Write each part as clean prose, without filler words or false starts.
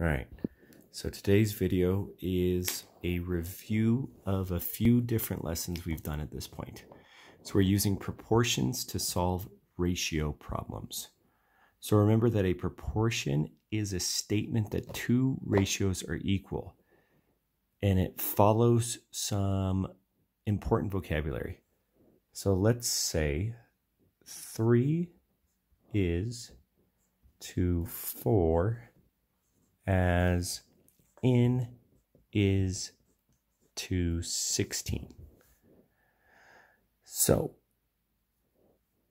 All right, so today's video is a review of a few different lessons we've done at this point. So we're using proportions to solve ratio problems. So remember that a proportion is a statement that two ratios are equal, and it follows some important vocabulary. So let's say 3 is to 4 as n is to 16. So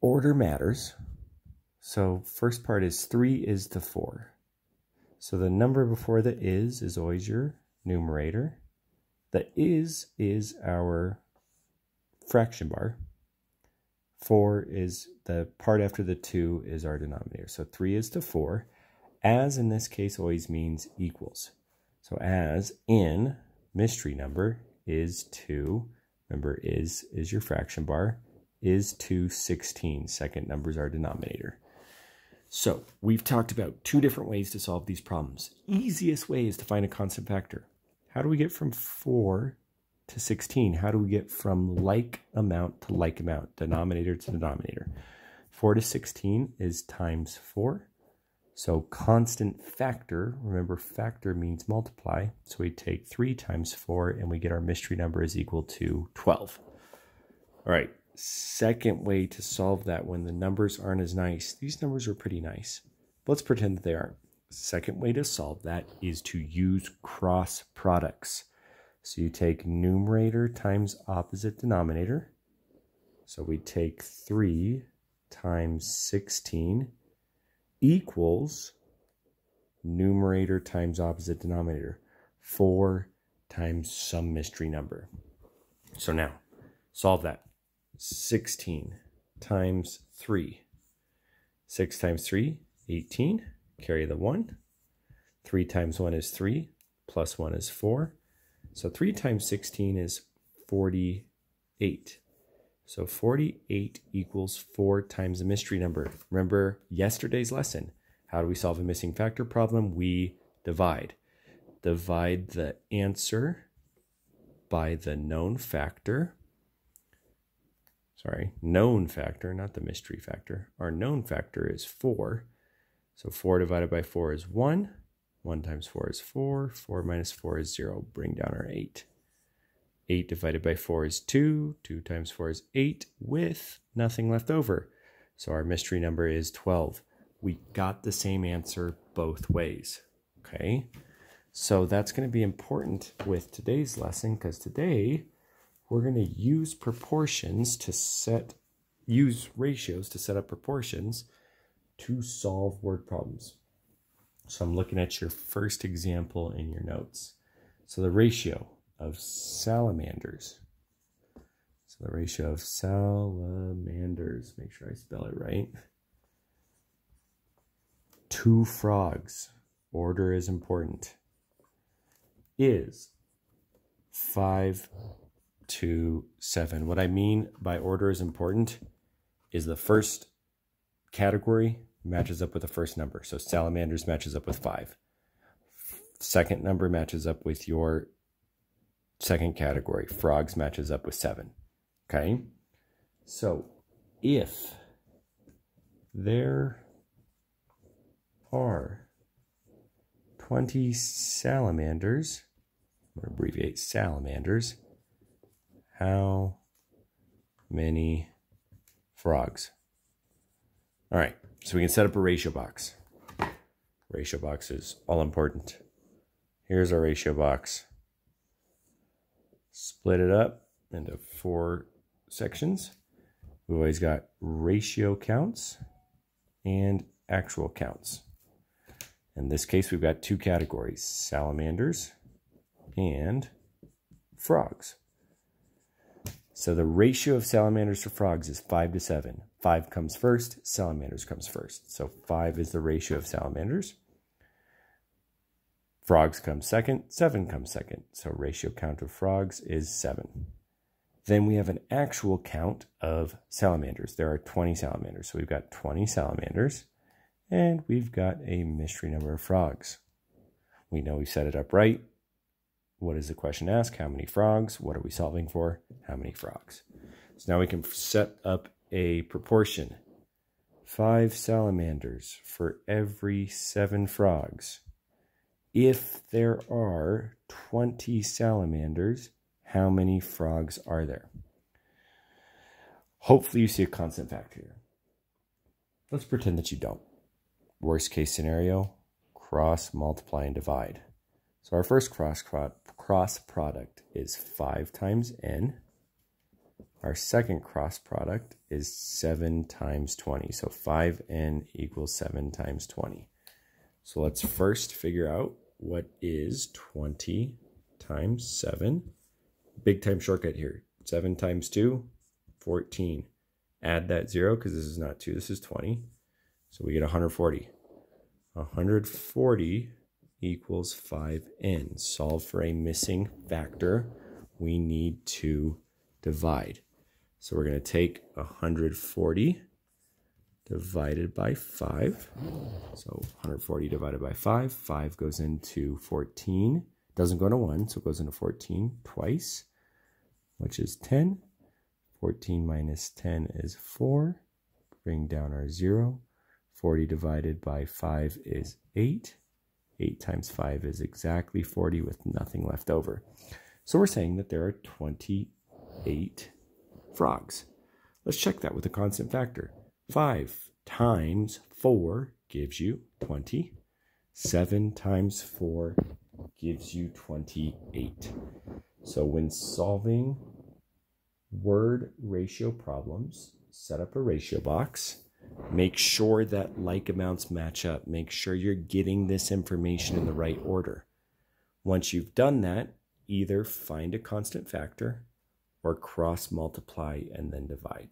order matters. So first part is 3 is to 4. So the number before the is always your numerator. The is our fraction bar. 4 is the part after the 2 is our denominator. So 3 is to 4. As in this case always means equals. So as in mystery number is to, remember is your fraction bar, is to 16. Second number is our denominator. So we've talked about two different ways to solve these problems. Easiest way is to find a constant factor. How do we get from 4 to 16? How do we get from like amount to like amount, denominator to denominator? 4 to 16 is times 4. So constant factor, remember factor means multiply. So we take 3 times 4 and we get our mystery number is equal to 12. All right, second way to solve that when the numbers aren't as nice. These numbers are pretty nice. Let's pretend that they aren't. Second way to solve that is to use cross products. So you take numerator times opposite denominator. So we take 3 times 16 equals numerator times opposite denominator, 4 times some mystery number. So now, solve that. 16 times 3. 6 times 3, 18. Carry the 1. 3 times 1 is 3, plus 1 is 4. So 3 times 16 is 48. So 48 equals 4 times a mystery number. Remember yesterday's lesson. How do we solve a missing factor problem? We divide. Divide the answer by the known factor. Sorry, known factor, not the mystery factor. Our known factor is 4. So 4 divided by 4 is 1. 1 times 4 is 4. 4 minus 4 is 0. Bring down our 8. 8 divided by 4 is 2. 2 times 4 is 8 with nothing left over. So our mystery number is 12. We got the same answer both ways. Okay, so that's going to be important with today's lesson because today we're going to use proportions to use ratios to set up proportions to solve word problems. So I'm looking at your first example in your notes. So the ratio of salamanders. So the ratio of salamanders, make sure I spell it right. 2 frogs, order is important, is 5 to 7. What I mean by order is important is the first category matches up with the first number. So salamanders matches up with 5. Second number matches up with your second category. Frogs matches up with 7. Okay? So if there are 20 salamanders, I'm going to abbreviate salamanders, how many frogs? All right, so we can set up a ratio box. Ratio box is all important. Here's our ratio box. Split it up into 4 sections. We've always got ratio counts and actual counts. In this case, we've got 2 categories, salamanders and frogs. So the ratio of salamanders to frogs is 5 to 7. 5 comes first, salamanders comes first. So 5 is the ratio of salamanders. Frogs come second, 7 comes second. So ratio count of frogs is 7. Then we have an actual count of salamanders. There are 20 salamanders. So we've got 20 salamanders, and we've got a mystery number of frogs. We know we set it up right. What does the question ask? How many frogs? What are we solving for? How many frogs? So now we can set up a proportion. 5 salamanders for every 7 frogs. If there are 20 salamanders, how many frogs are there? Hopefully you see a constant factor here. Let's pretend that you don't. Worst case scenario, cross, multiply, and divide. So our first cross product is 5 times n. Our second cross product is 7 times 20. So 5n equals 7 times 20. So let's first figure out what is 20 times 7. Big time shortcut here. 7 times 2, 14. Add that 0 because this is not 2, this is 20. So we get 140. 140 equals 5n. Solve for a missing factor. We need to divide. So we're going to take 140 divided by 5. So 140 divided by 5. 5 goes into 14. Doesn't go into 1, so it goes into 14 twice, which is 10. 14 minus 10 is 4. Bring down our 0. 40 divided by 5 is 8. 8 times 5 is exactly 40 with nothing left over. So we're saying that there are 28 frogs. Let's check that with a constant factor. 5 times 4 gives you 20. 7 times 4 gives you 28. So when solving word ratio problems, set up a ratio box. Make sure that like amounts match up. Make sure you're getting this information in the right order. Once you've done that, either find a constant factor or cross multiply and then divide.